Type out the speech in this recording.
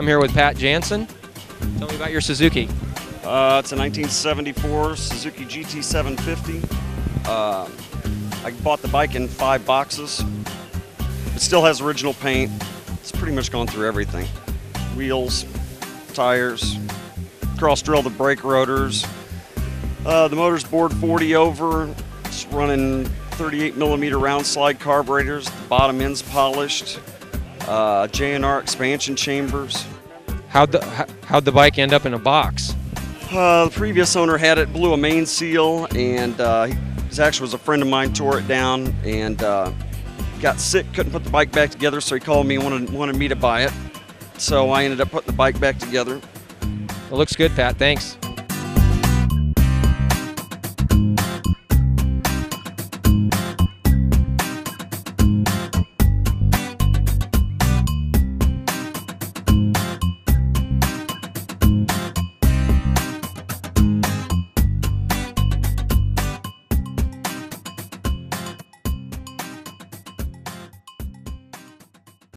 I'm here with Pat Jansen. Tell me about your Suzuki. It's a 1974 Suzuki GT750. I bought the bike in 5 boxes. It still has original paint. It's pretty much gone through everything. Wheels, tires, cross-drill the brake rotors. The motor's bored 40 over. It's running 38mm round slide carburetors. The bottom end's polished. J&R expansion chambers. How'd the bike end up in a box? The previous owner had it, blew a main seal, and his actually was a friend of mine, tore it down, and got sick, couldn't put the bike back together, so he called me and wanted me to buy it. So I ended up putting the bike back together. It looks good, Pat. Thanks.